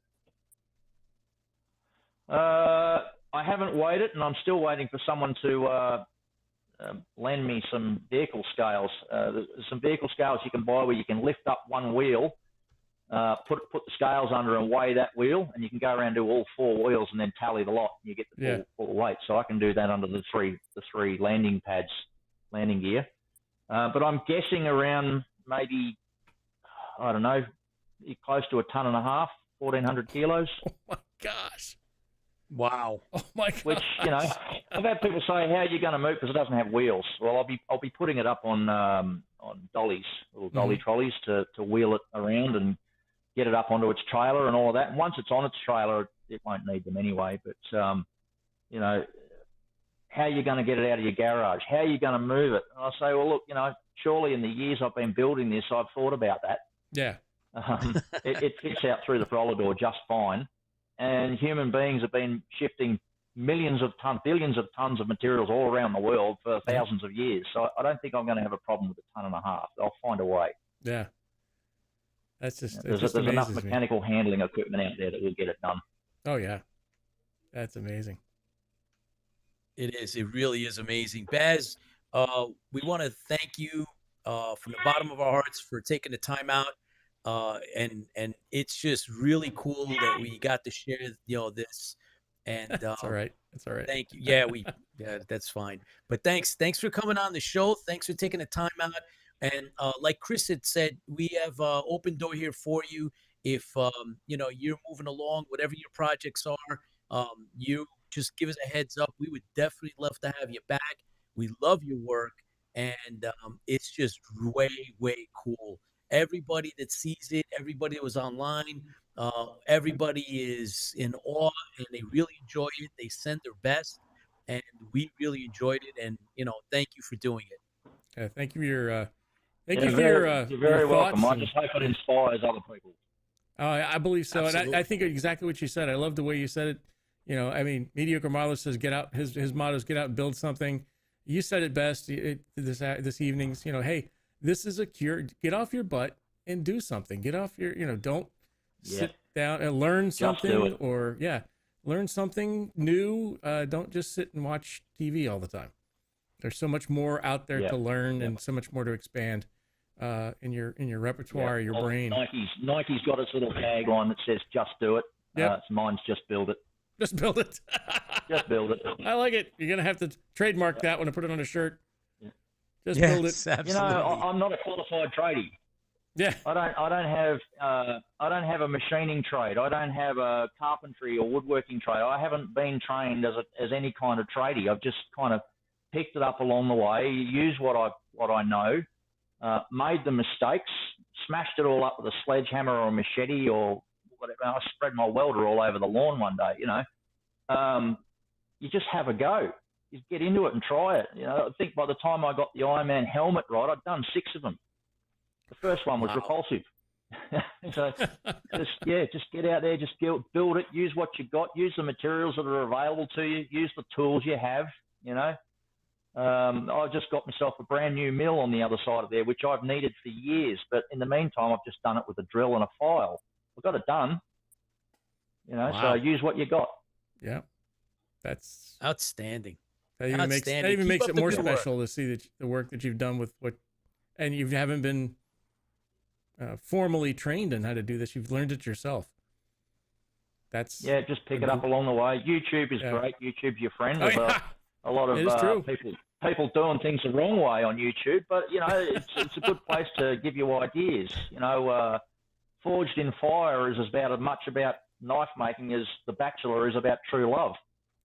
I haven't weighed it, and I'm still waiting for someone to lend me some vehicle scales. There's some vehicle scales you can buy where you can lift up one wheel, put the scales under and weigh that wheel, and you can go around and do all 4 wheels and then tally the lot, and you get the full weight. So I can do that under the three landing gear. But I'm guessing around maybe, I don't know, close to 1.5 tons, 1,400 kilos. Oh my gosh. Wow. Oh my gosh. Which, I've had people say, how are you going to move because it doesn't have wheels? Well, I'll be putting it up on dollies, little dolly trolleys to wheel it around and get it up onto its trailer and all of that. And once it's on its trailer, it won't need them anyway. But, how are you going to get it out of your garage? How are you going to move it? And I say, well, look, surely in the years I've been building this, I've thought about that. Yeah. It fits out through the roller door just fine. And human beings have been shifting billions of tons of materials all around the world for thousands of years. So I don't think I'm going to have a problem with 1.5 tons. I'll find a way. Yeah. That's just, there's enough mechanical handling equipment out there that will get it done. Oh, yeah. That's amazing. It is. It really is amazing. Baz, we want to thank you from the bottom of our hearts for taking the time out. And it's just really cool that we got to share, this. And that's all right. That's all right. Thank you. Yeah, that's fine. But thanks for coming on the show. Thanks for taking the time out. And like Chris had said, we have open door here for you. If you're moving along, whatever your projects are, you just give us a heads up. We would definitely love to have you back. We love your work, and it's just way, way cool. Everybody that sees it, everybody that was online, everybody is in awe, and they really enjoy it. They send their best, and we really enjoyed it. And thank you for doing it. Thank you for your you're very welcome. I and, just hope it inspires other people. I believe so. Absolutely. And I think exactly what you said. I love the way you said it. Mediocre Marlo says, get out. His motto is get out and build something. You said it best this evening. Hey, this is a cure. Get off your butt and do something. Get off your, don't sit down and learn something learn something new. Don't just sit and watch TV all the time. There's so much more out there to learn and so much more to expand in your repertoire, your brain. Nike's got its little tagline that says, just do it. Mine's just build it. Just build it. Just build it. I like it. You're going to have to trademark that one and put it on a shirt. Just Yes, build it. Absolutely. I'm not a qualified tradie. Yeah. I don't have a machining trade. I don't have a carpentry or woodworking trade. I haven't been trained as any kind of tradie. I've just kind of picked it up along the way, used what I know, made the mistakes, smashed it all up with a sledgehammer or a machete or whatever. I spread my welder all over the lawn one day. You just have a go. You get into it and try it. I think by the time I got the Ironman helmet right, I'd done 6 of them. The first one was repulsive. So just get out there, just build it, use what you got, use the materials that are available to you, use the tools you have. I just got myself a brand new mill on the other side of there, which I've needed for years. But in the meantime, I've just done it with a drill and a file. I've got it done. So use what you got. Yeah, that's outstanding. That even makes it more special to see the work that you've done with and you haven't been formally trained in how to do this. You've learned it yourself. Just pick it up along the way. YouTube is great. YouTube's your friend. A lot of people doing things the wrong way on YouTube, but it's a good place to give you ideas. Forged in Fire is about as much about knife making as The Bachelor is about true love.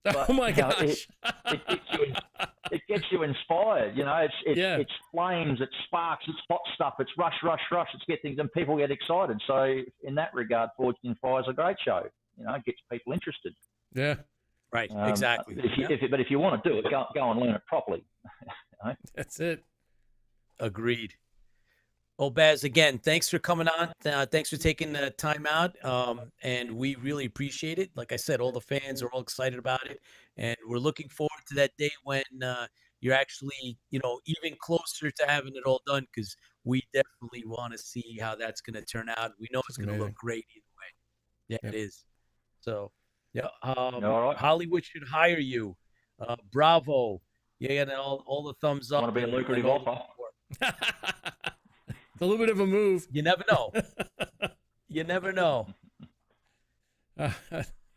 But, oh my gosh! it gets you inspired. You know, Yeah. it's flames, it's sparks, it's hot stuff, it's rush, rush, rush. It's get things, and people get excited. So in that regard, Forged in Fire is a great show. You know, it gets people interested. Yeah. Right. Exactly. But if you want to do it, go and learn it properly. You know? That's it. Agreed. Well, Baz, again, thanks for coming on. Thanks for taking the time out. And we really appreciate it. Like I said, all the fans are all excited about it. And we're looking forward to that day when you're actually, even closer to having it all done, because we definitely want to see how that's going to turn out. We know it's going to look great either way. Yeah, Yep. it is. So, yeah, All right. Hollywood should hire you. Bravo. Yeah, all the thumbs up. Want to be a lucrative offer? It's a little bit of a move. You never know. You never know. All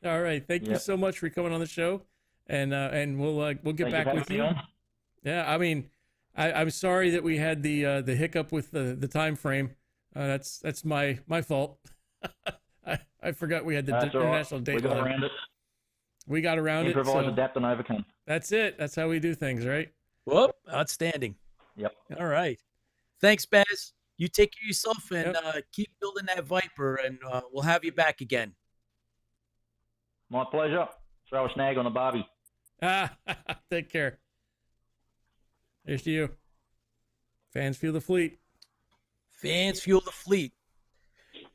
right. Thank you so much for coming on the show, and we'll get back with you. Yeah, I mean, I'm sorry that we had the hiccup with the time frame. That's my fault. I forgot we had the international date. We got around it. We got around Improvise, it. So adapt, and overcome. that's it. That's how we do things, right? Whoop! Outstanding. Yep. All right. Thanks, Baz. You take care of yourself and keep building that Viper, and we'll have you back again. My pleasure. Throw a snag on the Barbie. Take care. Here's to you. Fans fuel the fleet. Fans fuel the fleet.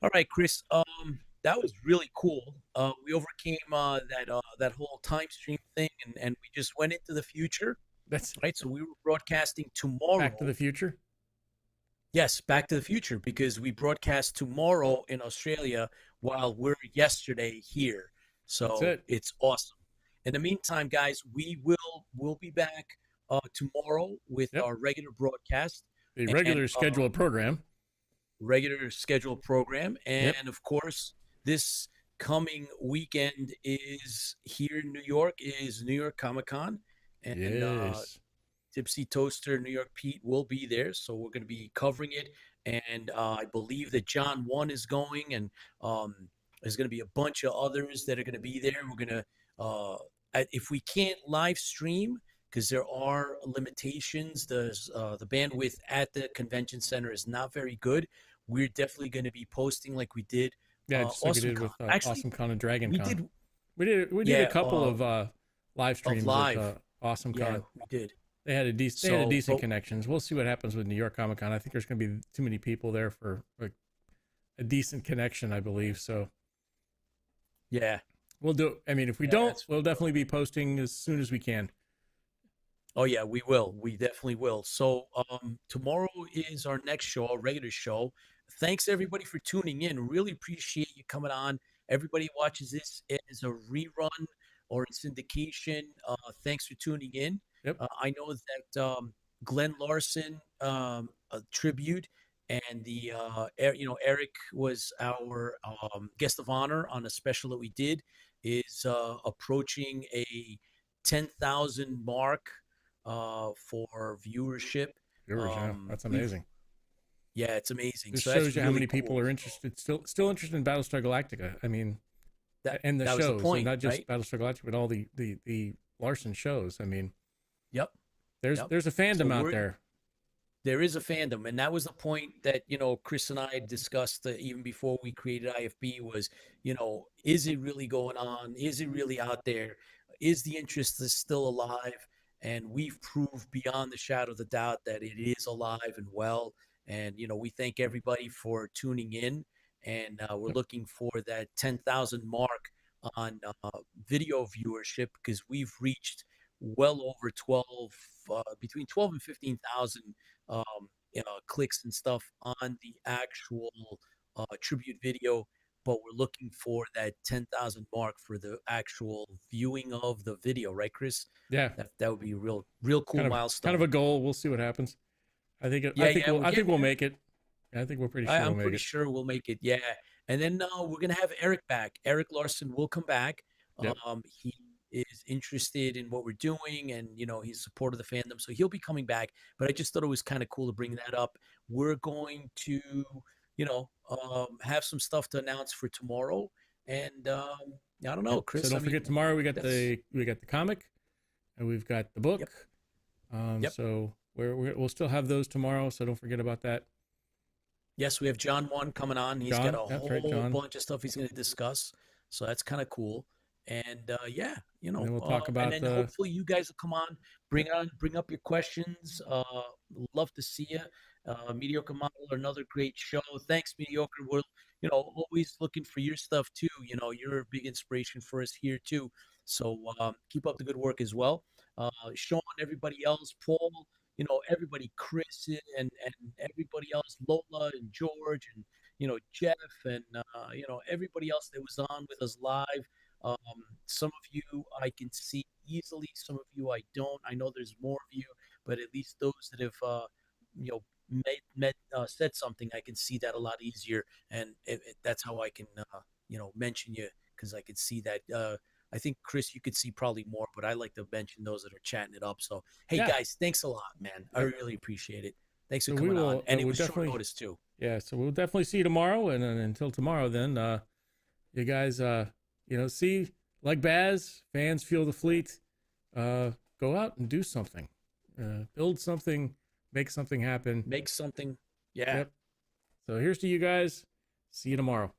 All right, Chris. That was really cool. We overcame that whole time stream thing, and we just went into the future. That's right. So we were broadcasting tomorrow. Back to the Future. Yes, Back to the Future, because we broadcast tomorrow in Australia while we're yesterday here. So it's awesome. In the meantime, guys, we'll be back tomorrow with our regular broadcast. The regular scheduled program. Regular scheduled program. And of course, this coming weekend is here in New York, is New York Comic-Con. And Tipsy Toaster, New York Pete will be there, so we're going to be covering it. And I believe that John One is going, and there's going to be a bunch of others that are going to be there. We're going to, if we can't live stream, because there are limitations, the bandwidth at the convention center is not very good. We're definitely going to be posting like we did. Yeah, just like we did with Awesome Con and Dragon Con. We did a couple of live streams with Awesome Con. Yeah, we did. They had a decent connections. We'll see what happens with New York Comic Con. I think there's going to be too many people there for a decent connection, I believe. So, yeah, we'll do. I mean, if we don't, we'll definitely be posting as soon as we can. Oh yeah, we will. We definitely will. So, tomorrow is our next show, our regular show. Thanks everybody for tuning in. Really appreciate you coming on. Everybody watches this as a rerun or in syndication. Thanks for tuning in. Yep. I know that Glenn Larson a tribute, and the Eric was our guest of honor on a special that we did, is approaching a 10,000 mark for viewership. That's amazing. Yeah, it's amazing. This shows you how many people are interested, still interested in Battlestar Galactica. I mean, and the shows, and not just Battlestar Galactica, but all the Larson shows. I mean. Yep. There's a fandom out there. There is a fandom, and that was the point that Chris and I discussed even before we created IFB. Was is it really going on? Is it really out there? Is the interest still alive? And we've proved beyond the shadow of the doubt that it is alive and well. And we thank everybody for tuning in, and we're looking for that 10,000 mark on video viewership, because we've reached well over 12, between 12 and 15,000 clicks and stuff on the actual tribute video. But we're looking for that 10,000 mark for the actual viewing of the video, right, Chris? Yeah, that would be a real cool milestone. Kind of a goal. We'll see what happens. I think we'll make it. I think we're pretty sure. I'm pretty sure we'll make it. Yeah, and then we're gonna have Eric back. Eric Larson will come back. Yep. He is interested in what we're doing, and he's supportive of the fandom, so he'll be coming back. But I just thought it was kind of cool to bring that up. We're going to have some stuff to announce for tomorrow, and I don't know, Chris. So don't forget, tomorrow we got the comic, and we've got the book. Yep. Yep. So we'll still have those tomorrow. So don't forget about that. Yes, we have John One coming on. He's John, got a that's right, whole John. bunch of stuff he's going to discuss. So that's kind of cool. And yeah, And then we'll talk and about then hopefully you guys will come on, bring up your questions. Love to see you. Mediocre Model, another great show. Thanks, Mediocre. We're always looking for your stuff too. You're a big inspiration for us here too. So keep up the good work as well. Sean, everybody else, Paul, everybody, Chris and everybody else, Lola and George and Jeff and everybody else that was on with us live. Some of you I can see easily, some of you I don't. I know there's more of you, but at least those that have said something, I can see that a lot easier, and that's how I can mention you, because I could see that. I think Chris, you could see probably more, but I like to mention those that are chatting it up. So hey, Yeah. guys, thanks a lot, man. I really appreciate it. Thanks for So coming on, and it we'll was short definitely, notice too. yeah. So we'll definitely see you tomorrow, and until tomorrow, then you guys, see, like Baz, fans feel the fleet. Go out and do something, build something, make something happen. Make something. Yeah. Yep. So here's to you guys. See you tomorrow.